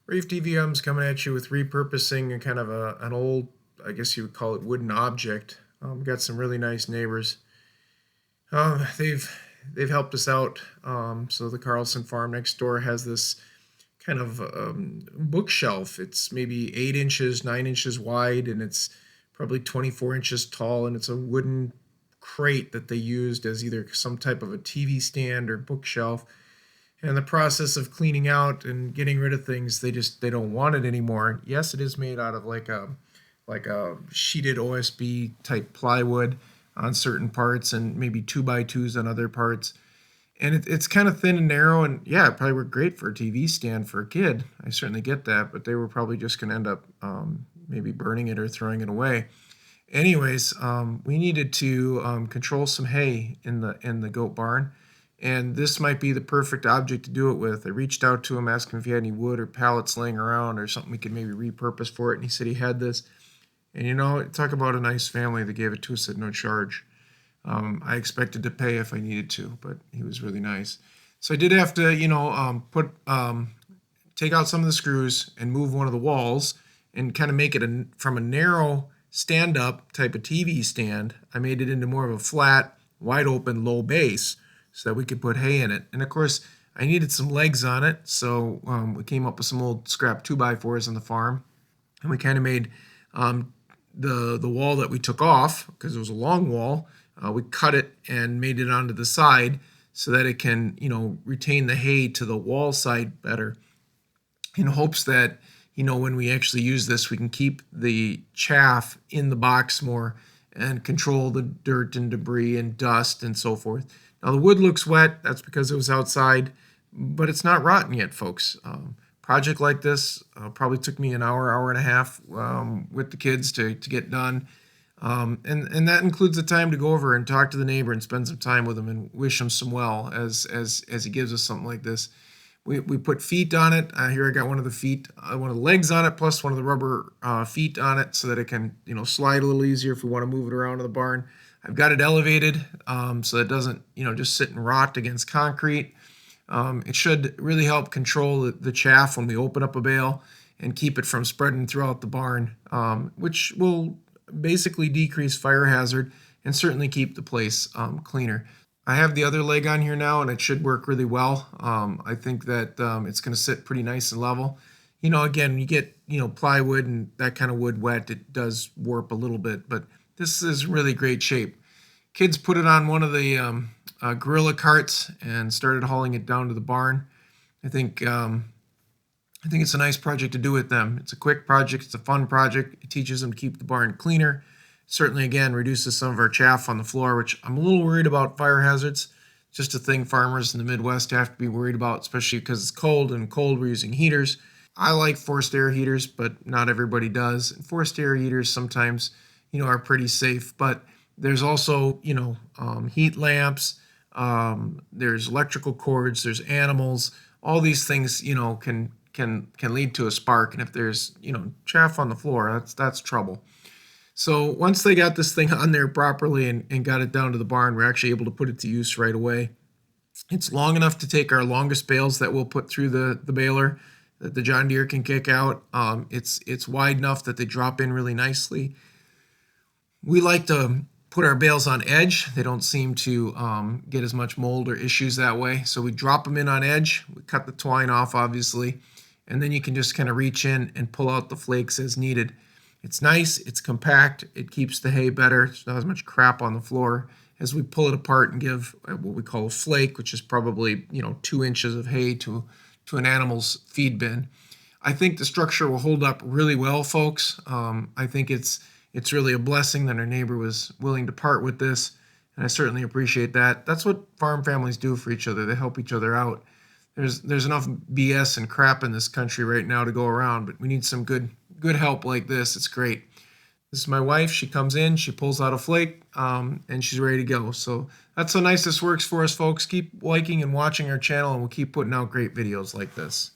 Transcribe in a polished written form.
Reef DVM's coming at you with repurposing a kind of an old, I guess you would call it, wooden object. Got some really nice neighbors. They've helped us out. So the Carlson farm next door has this kind of bookshelf. It's maybe 8 inches, 9 inches wide, and it's probably 24 inches tall. And it's a wooden crate that they used as either some type of a TV stand or bookshelf. And the process of cleaning out and getting rid of things, they don't want it anymore. Yes, it is made out of like a sheeted OSB type plywood on certain parts and maybe 2x2s on other parts. And it's kind of thin and narrow, and yeah, it probably worked great for a TV stand for a kid. I certainly get that, but they were probably just going to end up maybe burning it or throwing it away. Anyways, we needed to control some hay in the goat barn, and this might be the perfect object to do it with. I reached out to him, asked him if he had any wood or pallets laying around or something we could maybe repurpose for it, and he said he had this. And talk about a nice family that gave it to us at no charge. I expected to pay if I needed to, but he was really nice. So I did have to, take out some of the screws and move one of the walls and kind of make it from a narrow stand-up type of TV stand. I made it into more of a flat, wide-open, low base so that we could put hay in it. And of course, I needed some legs on it, so we came up with some old scrap 2x4s on the farm, and we kind of made the wall that we took off, because it was a long wall. We cut it and made it onto the side so that it can, retain the hay to the wall side better, in hopes that, when we actually use this, we can keep the chaff in the box more and control the dirt and debris and dust and so forth. Now, the wood looks wet. That's because it was outside, but it's not rotten yet, folks. Project like this probably took me an hour and a half with the kids to get done. And that includes the time to go over and talk to the neighbor and spend some time with him and wish him some well as he gives us something like this. We put feet on it. Here I got one of the legs on it, plus one of the rubber feet on it, so that it can slide a little easier if we want to move it around to the barn. I've got it elevated so it doesn't just sit and rot against concrete. It should really help control the chaff when we open up a bale and keep it from spreading throughout the barn, which will basically decrease fire hazard and certainly keep the place cleaner. I have the other leg on here now, and it should work really well. I think that it's going to sit pretty nice and level. Again, you get plywood and that kind of wood wet, it does warp a little bit, but this is really great shape. Kids put it on one of the gorilla carts and started hauling it down to the barn. I think it's a nice project to do with them. It's a quick project. It's a fun project. It teaches them to keep the barn cleaner. Certainly, again, reduces some of our chaff on the floor, which I'm a little worried about fire hazards. Just a thing farmers in the Midwest have to be worried about, especially because it's cold, and cold we're using heaters. I like forced air heaters, but not everybody does. And forced air heaters sometimes, are pretty safe, but there's also, heat lamps. There's electrical cords. There's animals. All these things, can lead to a spark, and if there's chaff on the floor, that's trouble. So once they got this thing on there properly and got it down to the barn, we're actually able to put it to use right away. It's long enough to take our longest bales that we'll put through the baler that the John Deere can kick out. It's wide enough that they drop in really nicely. We like to put our bales on edge. They don't seem to get as much mold or issues that way. So we drop them in on edge. We cut the twine off, obviously, and then you can just kind of reach in and pull out the flakes as needed. It's nice, it's compact, it keeps the hay better. There's not as much crap on the floor as we pull it apart and give what we call a flake, which is probably 2 inches of hay to an animal's feed bin. I think the structure will hold up really well, folks. I think it's really a blessing that our neighbor was willing to part with this, and I certainly appreciate that. That's what farm families do for each other. They help each other out. There's enough BS and crap in this country right now to go around, but we need some good help like this. It's great. This is my wife. She comes in, she pulls out a flake, and she's ready to go. So that's how nice this works for us, folks. Keep liking and watching our channel, and we'll keep putting out great videos like this.